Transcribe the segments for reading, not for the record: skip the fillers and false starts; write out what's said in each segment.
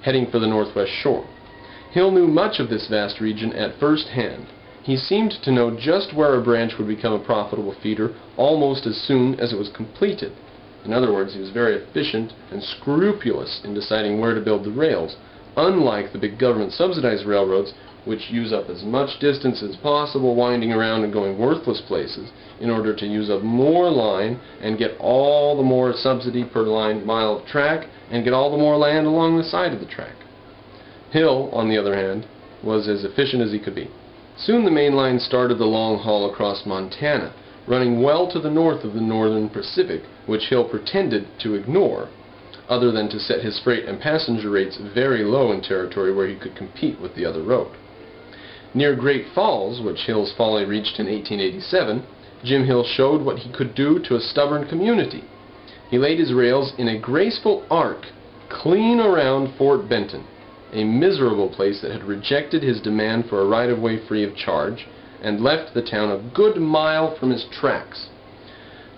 heading for the northwest shore. Hill knew much of this vast region at first hand. He seemed to know just where a branch would become a profitable feeder almost as soon as it was completed. In other words, he was very efficient and scrupulous in deciding where to build the rails, unlike the big government-subsidized railroads, which use up as much distance as possible winding around and going worthless places in order to use up more line and get all the more subsidy per line mile of track and get all the more land along the side of the track. Hill, on the other hand, was as efficient as he could be. Soon the main line started the long haul across Montana, running well to the north of the northern Pacific, which Hill pretended to ignore, other than to set his freight and passenger rates very low in territory where he could compete with the other road. Near Great Falls, which Hill's folly reached in 1887, Jim Hill showed what he could do to a stubborn community. He laid his rails in a graceful arc clean around Fort Benton, a miserable place that had rejected his demand for a right-of-way free of charge, and left the town a good mile from his tracks.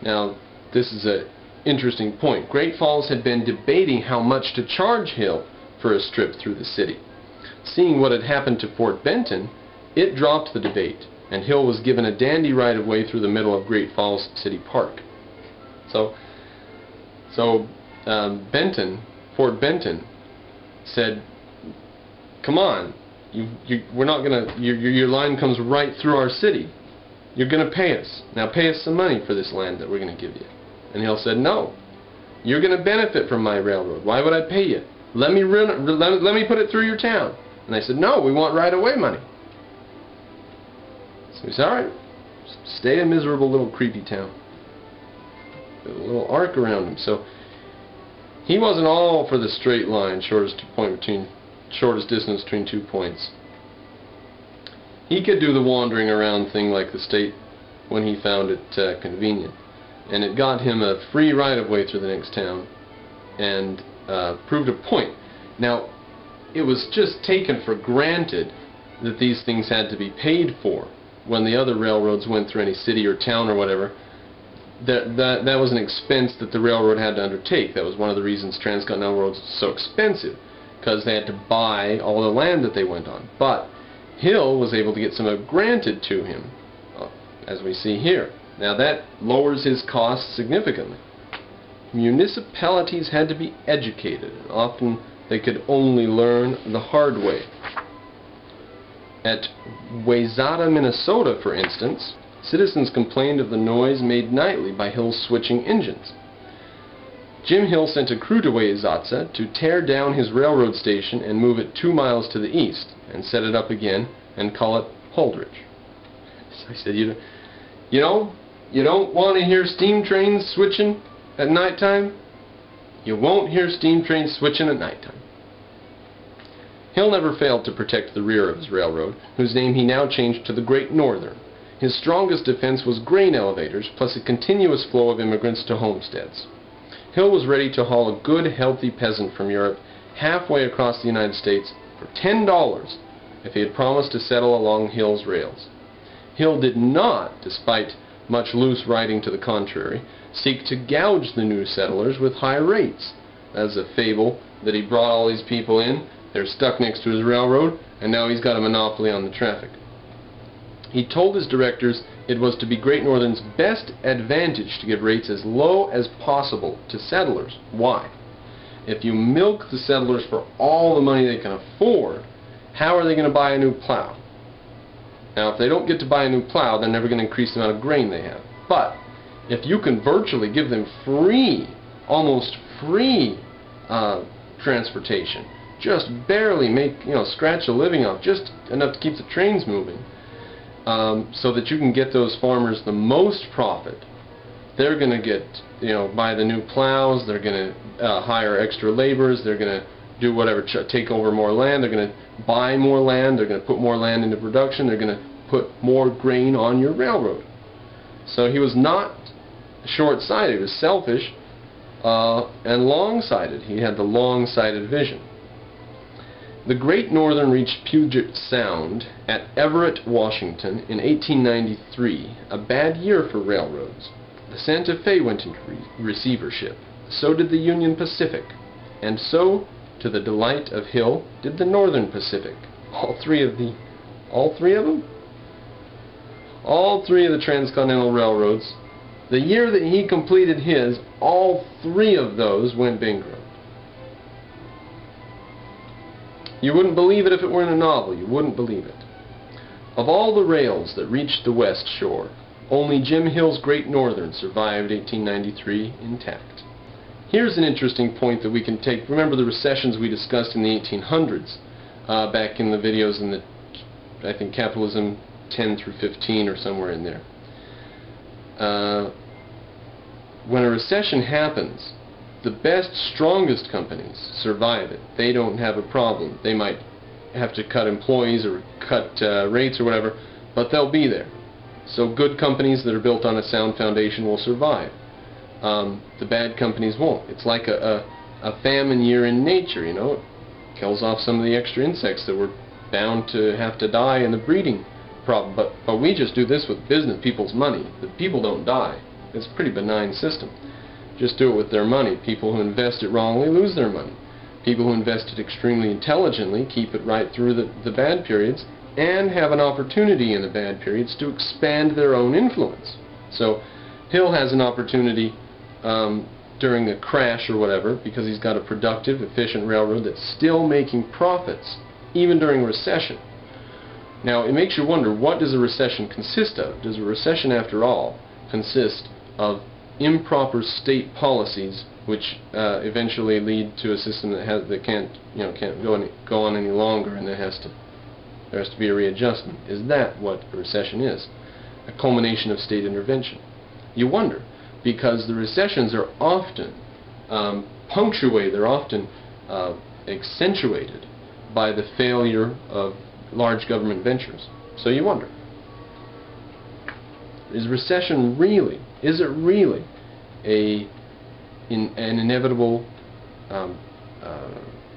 Now, this is an interesting point. Great Falls had been debating how much to charge Hill for a strip through the city. Seeing what had happened to Fort Benton, it dropped the debate, and Hill was given a dandy right-of-way through the middle of Great Falls City Park. So Fort Benton said, "Come on, we're not gonna. Your line comes right through our city. You're gonna pay us. Now pay us some money for this land that we're gonna give you." And Hill said, "No, you're gonna benefit from my railroad. Why would I pay you? Let me put it through your town." And they said, "No, we want right-of-way money." So he said, "All right, stay a miserable little creepy town." A little arc around him. So he wasn't all for the straight line, shortest distance between 2 points. He could do the wandering around thing like the state when he found it convenient, and it got him a free right-of-way through the next town and proved a point. Now, it was just taken for granted that these things had to be paid for when the other railroads went through any city or town or whatever. That was an expense that the railroad had to undertake. That was one of the reasons transcontinental roads were so expensive, because they had to buy all the land that they went on. But Hill was able to get some of it granted to him, as we see here. Now that lowers his costs significantly. Municipalities had to be educated, and often they could only learn the hard way. At Wayzata, Minnesota, for instance, citizens complained of the noise made nightly by Hill's switching engines. Jim Hill sent a crew to Wayzata to tear down his railroad station and move it 2 miles to the east, and set it up again and call it Holdridge. So he said, you don't want to hear steam trains switching at nighttime? You won't hear steam trains switching at nighttime. Hill never failed to protect the rear of his railroad, whose name he now changed to the Great Northern. His strongest defense was grain elevators, plus a continuous flow of immigrants to homesteads. Hill was ready to haul a good, healthy peasant from Europe halfway across the United States for $10 if he had promised to settle along Hill's rails. Hill did not, despite much loose writing to the contrary, seek to gouge the new settlers with high rates. That's a fable that he brought all these people in, they're stuck next to his railroad, and now he's got a monopoly on the traffic. He told his directors it was to be Great Northern's best advantage to give rates as low as possible to settlers. Why? If you milk the settlers for all the money they can afford, how are they going to buy a new plow? Now, if they don't get to buy a new plow, they're never going to increase the amount of grain they have. But if you can virtually give them free, almost free transportation, just barely make, scratch a living off, just enough to keep the trains moving, so that you can get those farmers the most profit, they're going to get, buy the new plows, they're going to hire extra laborers, they're going to do whatever, take over more land, they're going to buy more land, they're going to put more land into production, they're going to put more grain on your railroad. So he was not short-sighted, he was selfish and long-sighted. He had the long-sighted vision. The Great Northern reached Puget Sound at Everett, Washington in 1893, a bad year for railroads. The Santa Fe went into receivership. So did the Union Pacific. And so to the delight of Hill, did the Northern Pacific. All three of them? All three of the transcontinental railroads. The year that he completed his, all three of those went bankrupt. You wouldn't believe it if it were in a novel. You wouldn't believe it. Of all the rails that reached the West Shore, only Jim Hill's Great Northern survived 1893 intact. Here's an interesting point that we can take. Remember the recessions we discussed in the 1800s, back in the videos in the, I think, Capitalism 10 through 15 or somewhere in there. When a recession happens, the best, strongest companies survive it. They don't have a problem. They might have to cut employees or cut rates or whatever, but they'll be there. So good companies that are built on a sound foundation will survive. The bad companies won't. It's like a famine year in nature, you know. It kills off some of the extra insects that were bound to have to die in the breeding problem. But we just do this with business people's money. The people don't die. It's a pretty benign system. Just do it with their money. People who invest it wrongly lose their money. People who invest it extremely intelligently keep it right through the bad periods and have an opportunity in the bad periods to expand their own influence. So Hill has an opportunity during a crash or whatever, because he's got a productive, efficient railroad that's still making profits even during a recession. Now it makes you wonder, what does a recession consist of? Does a recession, after all, consist of improper state policies which eventually lead to a system that can't go on any longer, and there has to be a readjustment? Is that what a recession is? A culmination of state intervention? You wonder, because the recessions are often punctuated, they're often accentuated by the failure of large government ventures. So you wonder, is recession really, is it really an inevitable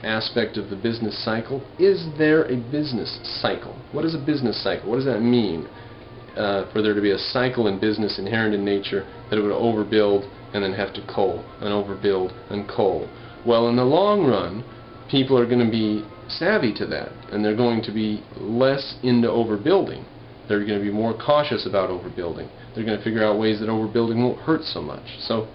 aspect of the business cycle? Is there a business cycle? What is a business cycle? What does that mean? For there to be a cycle in business inherent in nature, that it would overbuild and then have to cull, and overbuild and cull. Well, in the long run, people are going to be savvy to that, and they're going to be less into overbuilding. They're going to be more cautious about overbuilding. They're going to figure out ways that overbuilding won't hurt so much. So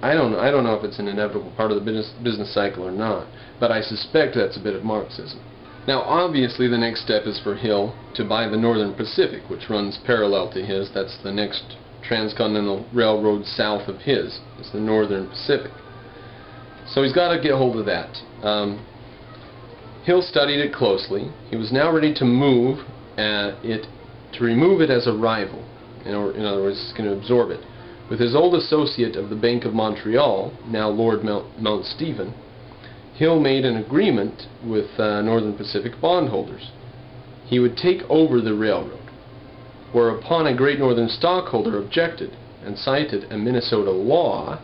I don't know if it's an inevitable part of the business cycle or not, but I suspect that's a bit of Marxism. Now obviously the next step is for Hill to buy the Northern Pacific, which runs parallel to his. That's the next transcontinental railroad south of his. It's the Northern Pacific. So he's got to get hold of that. Hill studied it closely. He was now ready to remove it as a rival. In other words, he's going to absorb it. With his old associate of the Bank of Montreal, now Lord Mount Stephen, Hill made an agreement with Northern Pacific bondholders. He would take over the railroad, whereupon a Great Northern stockholder objected and cited a Minnesota law.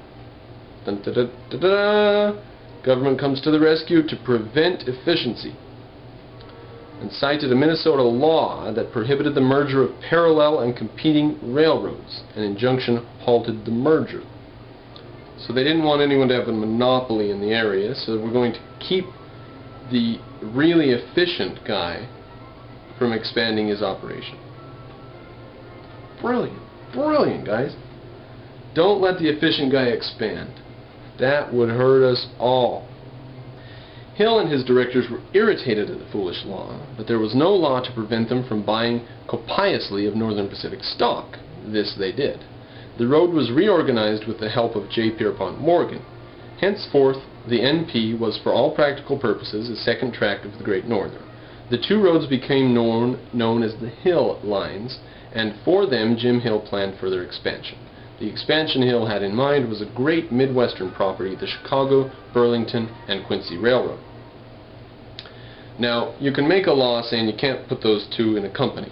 Dun, da, da, da, da, government comes to the rescue to prevent efficiency, and cited a Minnesota law that prohibited the merger of parallel and competing railroads. An injunction halted the merger. So they didn't want anyone to have a monopoly in the area, so we're going to keep the really efficient guy from expanding his operation. Brilliant. Brilliant, guys. Don't let the efficient guy expand. That would hurt us all. Hill and his directors were irritated at the foolish law, but there was no law to prevent them from buying copiously of Northern Pacific stock. This they did. The road was reorganized with the help of J. Pierpont Morgan. Henceforth, the NP was for all practical purposes a second track of the Great Northern. The two roads became known as the Hill Lines, and for them Jim Hill planned further expansion. The expansion Hill had in mind was a great Midwestern property, the Chicago, Burlington, and Quincy Railroad. Now, you can make a law saying you can't put those two in a company,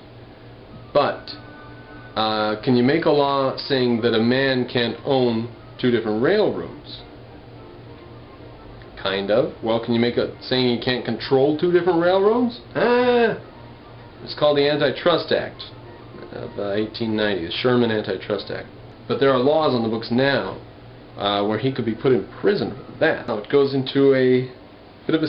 but can you make a law saying that a man can't own two different railroads? Kind of. Well, can you make a saying you can't control two different railroads? It's called the Antitrust Act of 1890, the Sherman Antitrust Act. But there are laws on the books now where he could be put in prison for that. Now it goes into a bit of a